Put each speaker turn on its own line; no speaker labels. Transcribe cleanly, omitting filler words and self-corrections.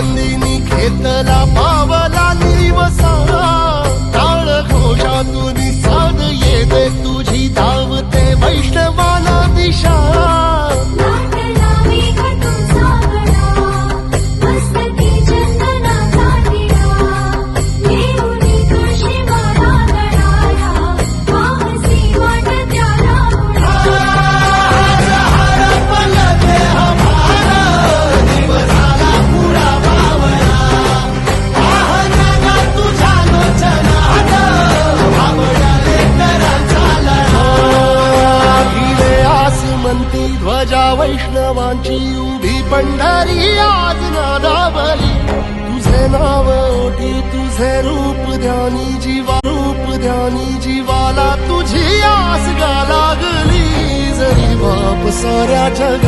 आनंदीनी घेतला पावला निवसा टाळ घोषातून साध येते तुझी धावते वैष्णवाला दिशा ध्वजा वैष्णवांची उभी पंढरी आज नादावली तुझे नाव ओठी तुझे रूप ध्यानी जीवाला तुझी आस गा लागली जरी बाप साऱ्या जगा